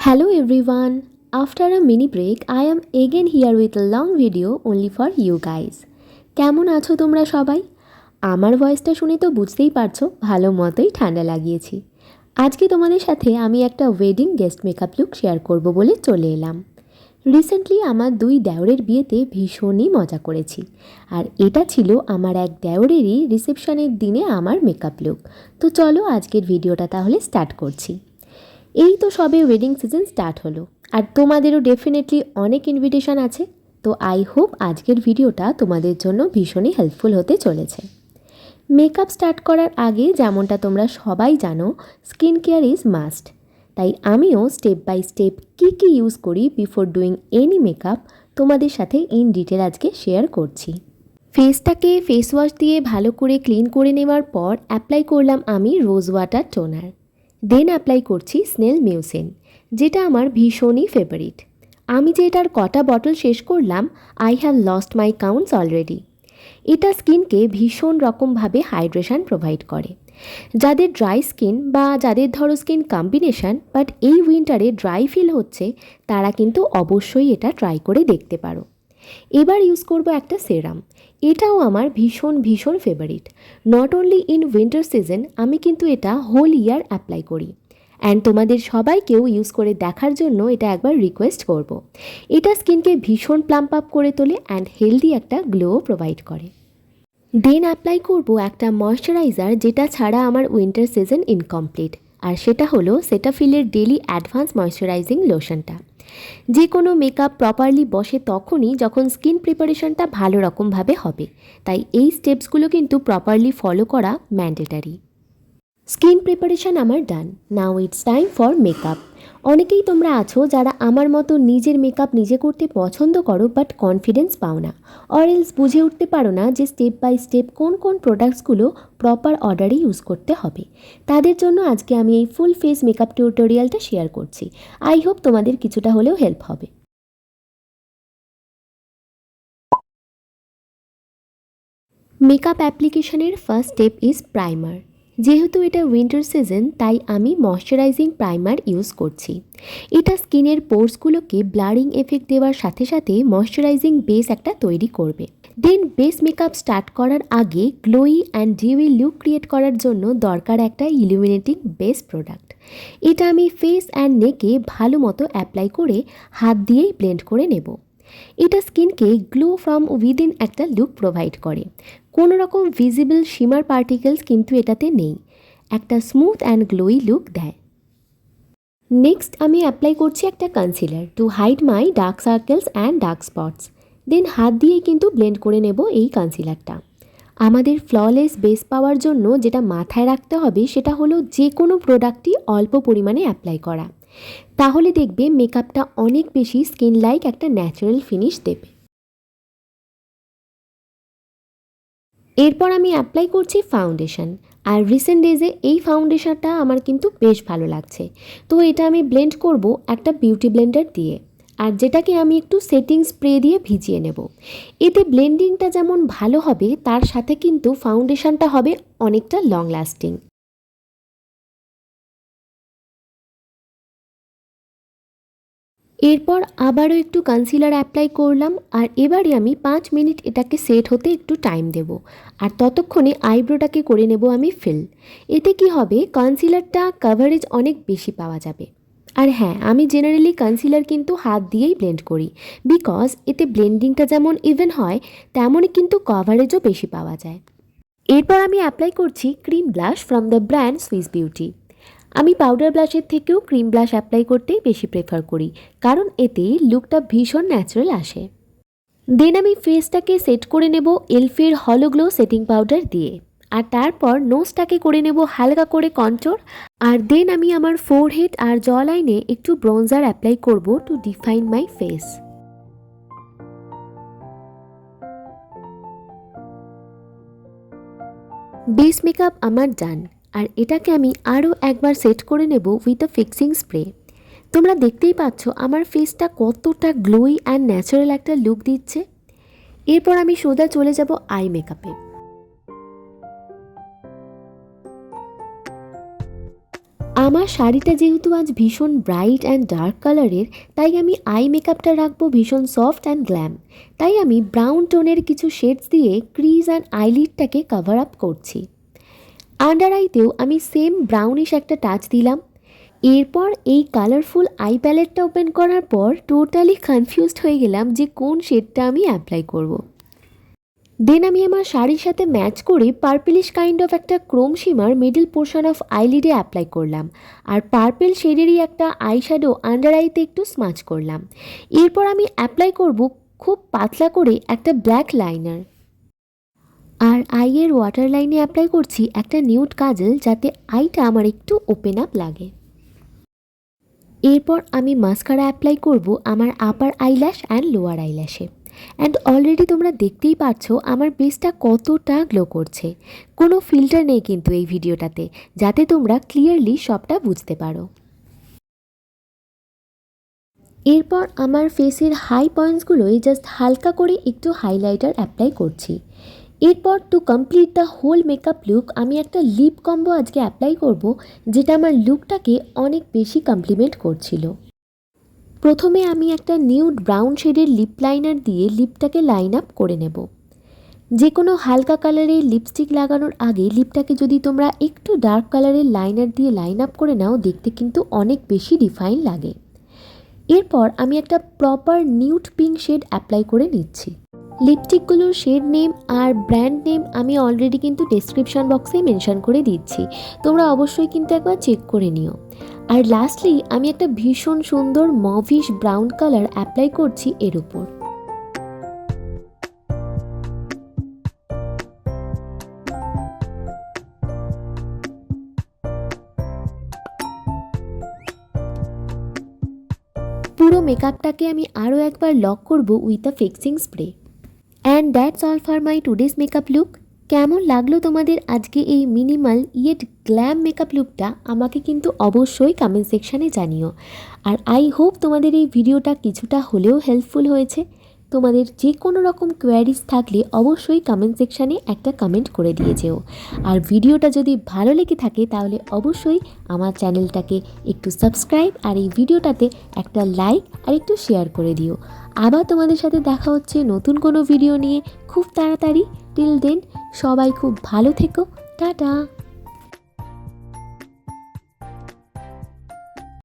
Hello everyone. After a mini break, I am again here with a long video only for you guys. কেমন আছো তোমরা সবাই? আমার ভয়েসটা শুনে তো বুঝতেই পারছো ভালো মতোই ঠান্ডা লাগিয়েছি। আজকে তোমাদের সাথে আমি একটা wedding guest makeup look share করব বলে চলে এলাম। রিসেন্টলি আমার দুই দেওরের বিয়েতে ভীষণই মজা করেছি। আর এটা ছিল আমার এক দেওরেরই রিসেপশনের দিনে আমার মেকআপ লুক। তো চলো আজকের ভিডিওটা তাহলে স্টার্ট করছি। এই তো সবে ওয়েডিং সিজন স্টার্ট হলো আর তোমাদেরও ডেফিনেটলি অনেক ইনভিটেশন আছে। তো আই হোপ আজকের ভিডিওটা তোমাদের জন্য ভীষণই হেল্পফুল হতে চলেছে। মেকআপ স্টার্ট করার আগে যেমনটা তোমরা সবাই জানো, স্কিন কেয়ার ইজ মাস্ট। তাই আমিও স্টেপ বাই স্টেপ কী ইউজ করি বিফোর ডুইং এনি মেকআপ তোমাদের সাথে ইন ডিটেল আজকে শেয়ার করছি। ফেসটাকে ফেস ওয়াশ দিয়ে ভালো করে ক্লিন করে নেওয়ার পর অ্যাপ্লাই করলাম আমি rose water toner. Then apply করছি স্নেল মিউসিন, যেটা আমার ভীষণই ফেভারিট। আমি যে এটার কটা বটল শেষ করলাম, I have lost my counts already. এটা স্কিনকে ভীষণ রকমভাবে হাইড্রেশন প্রোভাইড করে। যাদের ড্রাই স্কিন বা যাদের ধরো স্কিন কম্বিনেশন বাট এই উইন্টারে ড্রাই ফিল হচ্ছে, তারা কিন্তু অবশ্যই এটা ট্রাই করে দেখতে পারো। এবার ইউজ করব একটা সেরাম। এটাও আমার ভীষণ favourite. Not only in winter season, আমি কিন্তু এটা হোল ইয়ার অ্যাপ্লাই করি। অ্যান্ড তোমাদের সবাইকেও ইউজ করে দেখার জন্য এটা একবার রিকোয়েস্ট করব। এটা স্কিনকে ভীষণ প্লাম্প আপ করে তোলে অ্যান্ড হেলদি একটা গ্লো প্রোভাইড করে। দেন অ্যাপ্লাই করব একটা ময়শ্চারাইজার, যেটা ছাড়া আমার উইন্টার সিজন ইনকমপ্লিট। আর সেটা হলো সেটাফিলের ডেলি অ্যাডভান্স ময়শ্চারাইজিং লোশনটা। যে কোনো মেকআপ প্রপারলি বসে তখনই যখন স্কিন প্রিপারেশনটা ভালো রকমভাবে হবে। তাই এই স্টেপসগুলো কিন্তু প্রপারলি ফলো করা ম্যান্ডেটারি। স্কিন প্রিপারেশন আমার done. Now it's time for makeup. অনেকেই তোমরা আছো যারা আমার মতো নিজের মেকআপ নিজে করতে পছন্দ করো বাট কনফিডেন্স পাও না, অর এলস বুঝে উঠতে পারো না যে স্টেপ বাই স্টেপ কোন কোন প্রোডাক্টসগুলো প্রপার অর্ডারে ইউজ করতে হবে। তাদের জন্য আজকে আমি এই ফুল ফেস মেকআপ টিউটোরিয়ালটা শেয়ার করছি। আই হোপ তোমাদের কিছুটা হলেও হেল্প হবে। মেকআপ অ্যাপ্লিকেশনের ফার্স্ট স্টেপ ইজ প্রাইমার। যেহেতু এটা উইন্টার সিজন, তাই আমি ময়শ্চারাইজিং প্রাইমার ইউজ করছি। এটা স্কিনের পোর্সগুলোকে ব্লারিং এফেক্ট দেওয়ার সাথে সাথে ময়শ্চারাইজিং বেস একটা তৈরি করবে। দেন বেস মেকআপ স্টার্ট করার আগে glowy and dewy look create করার জন্য দরকার একটা ইলুমিনেটিং বেস প্রোডাক্ট। এটা আমি ফেস অ্যান্ড নেকে ভালো মতো অ্যাপ্লাই করে হাত দিয়েই ব্লেন্ড করে নেব। এটা স্কিনকে গ্লো ফ্রম উইদিন একটা লুক প্রোভাইড করে। কোনো রকম ভিজিবল শিমার পার্টিকেলস কিন্তু এটাতে নেই, একটা স্মুথ অ্যান্ড গ্লোই লুক দেয়। নেক্সট আমি অ্যাপ্লাই করছি একটা concealer to hide my dark circles and dark spots. Then হাত দিয়েই কিন্তু ব্লেন্ড করে নেব এই কনসিলারটা। আমাদের ফ্ললেস বেস পাওয়ার জন্য যেটা মাথায় রাখতে হবে সেটা হলো যে কোনো প্রোডাক্টই অল্প পরিমাণে অ্যাপ্লাই করা। তাহলে দেখবে মেকআপটা অনেক বেশি স্কিন লাইক একটা ন্যাচারাল ফিনিশ দেবে। এরপর আমি অ্যাপ্লাই করছি ফাউন্ডেশন। আর রিসেন্ট ডেজে এই ফাউন্ডেশনটা আমার কিন্তু বেশ ভালো লাগছে। তো এটা আমি ব্লেন্ড করব একটা বিউটি ব্লেন্ডার দিয়ে, আর যেটাকে আমি একটু সেটিং স্প্রে দিয়ে ভিজিয়ে নেব। এতে ব্লেন্ডিংটা যেমন ভালো হবে, তার সাথে কিন্তু ফাউন্ডেশনটা হবে অনেকটা লং লাস্টিং। এরপর আবারও একটু কনসিলার অ্যাপ্লাই করলাম, আর এবারে আমি 5 মিনিট এটাকে সেট হতে একটু টাইম দেব। আর ততক্ষণে আইব্রোটাকে করে নেব আমি ফিল। এতে কি হবে, কনসিলারটা কভারেজ অনেক বেশি পাওয়া যাবে। আর হ্যাঁ, আমি জেনারেলি কনসিলার কিন্তু হাত দিয়েই ব্লেন্ড করি, বিকজ এতে ব্লেন্ডিংটা যেমন ইভেন হয়, তেমনই কিন্তু কভারেজও বেশি পাওয়া যায়। এরপর আমি অ্যাপ্লাই করছি cream blush from the brand Swiss beauty. আমি পাউডার ব্লাশের থেকেও ক্রিম ব্লাশ অ্যাপ্লাই করতেই বেশি প্রেফার করি, কারণ এতে লুকটা ভীষণ ন্যাচারাল আসে। দেন আমি ফেসটাকে সেট করে নেব এলফের হলো গ্লো সেটিং পাউডার দিয়ে। আর তারপর নোজটাকে করে নেব হালকা করে কন্ট্রোর। আর দেন আমি আমার ফোরহেড আর জ লাইনে একটু ব্রোঞ্জার অ্যাপ্লাই করব to define my face. Base makeup আমার ডান। আর এটাকে আমি আরও একবার সেট করে নেব উইথ আ ফিক্সিং স্প্রে। তোমরা দেখতেই পাচ্ছ আমার ফেসটা কতটা গ্লোই অ্যান্ড ন্যাচারাল একটা লুক দিচ্ছে। এরপর আমি সোজা চলে যাব আই মেকআপে। আমার শাড়িটা যেহেতু আজ ভীষণ ব্রাইট অ্যান্ড ডার্ক কালারের, তাই আমি আই মেকআপটা রাখবো ভীষণ সফট অ্যান্ড গ্ল্যাম। তাই আমি ব্রাউন টোনের কিছু শেডস দিয়ে ক্রিজ অ্যান্ড আইলিডটাকে কভার আপ করছি। আন্ডার আইতেও আমি সেম ব্রাউনিশ একটা টাচ দিলাম। এরপর এই কালারফুল আই প্যালেটটা ওপেন করার পর টোটালি কনফিউজড হয়ে গেলাম যে কোন শেডটা আমি অ্যাপ্লাই করব। দেন আমি আমার শাড়ির সাথে ম্যাচ করে পার্পেলিশ কাইন্ড অফ একটা chrome shimmer middle portion of আইলিডে অ্যাপ্লাই করলাম, আর পার্পেল শেডেরই একটা আই শ্যাডো আন্ডার আইতে একটু স্মাচ করলাম। এরপর আমি অ্যাপ্লাই করব খুব পাতলা করে একটা ব্ল্যাক লাইনার, আর আইয়ের ওয়াটার লাইনে অ্যাপ্লাই করছি একটা নিউড কাজল, যাতে আইটা আমার একটু ওপেন আপ লাগে। এরপর আমি মাস্কারা অ্যাপ্লাই করব আমার আপার আইল্যাশ অ্যান্ড লোয়ার আইল্যাশে। অ্যান্ড অলরেডি তোমরা দেখতেই পাচ্ছো আমার বেসটা কতটা গ্লো করছে। কোনো ফিল্টার নেই কিন্তু এই ভিডিওটাতে, যাতে তোমরা ক্লিয়ারলি সবটা বুঝতে পারো। এরপর আমার ফেসের হাই পয়েন্টসগুলোয় জাস্ট হালকা করে একটু হাইলাইটার অ্যাপ্লাই করছি। এরপর to complete the whole makeup look আমি একটা লিপ কম্বো আজকে অ্যাপ্লাই করব, যেটা আমার লুকটাকে অনেক বেশি কমপ্লিমেন্ট করছিল। প্রথমে আমি একটা নিউড ব্রাউন শেডের লিপ লাইনার দিয়ে লিপটাকে লাইন আপ করে নেব। যে কোনো হালকা কালারের লিপস্টিক লাগানোর আগে লিপটাকে যদি তোমরা একটু ডার্ক কালারের লাইনার দিয়ে লাইন আপ করে নাও, দেখতে কিন্তু অনেক বেশি ডিফাইন লাগে। এরপর আমি একটা proper nude pink shade apply করে নিচ্ছি। লিপস্টিকগুলোর শেড নেম আর ব্র্যান্ড নেম আমি অলরেডি কিন্তু ডেসক্রিপশন বক্সে মেনশন করে দিচ্ছি, তোমরা অবশ্যই কিন্তু একবার চেক করে নিও। আর লাস্টলি আমি একটা ভীষণ সুন্দর মভিশ ব্রাউন কালার অ্যাপ্লাই করছি এর উপর। পুরো মেকআপটাকে আমি আরও একবার লক করব with a fixing spray. And that's all for my today's makeup look. কেমন লাগলো তোমাদের আজকে এই মিনিমাল ইয়েট গ্ল্যাম মেকআপ লুকটা, আমাকে কিন্তু অবশ্যই কমেন্ট সেকশানে জানিও। আর আই হোপ তোমাদের এই ভিডিওটা কিছুটা হলেও হেল্পফুল হয়েছে। তোমাদের যে কোনো রকম কোয়ারিজ থাকলে অবশ্যই কমেন্ট সেকশানে একটা কমেন্ট করে দিয়ে যেও। আর ভিডিওটা যদি ভালো লেগে থাকে তাহলে অবশ্যই আমার চ্যানেলটাকে একটু সাবস্ক্রাইব আর এই ভিডিওটাতে একটা লাইক আর একটু শেয়ার করে দিও। আবার তোমাদের সাথে দেখা হচ্ছে নতুন কোনো ভিডিও নিয়ে খুব তাড়াতাড়ি। টিল দেন সবাই খুব ভালো থেকো। টাটা।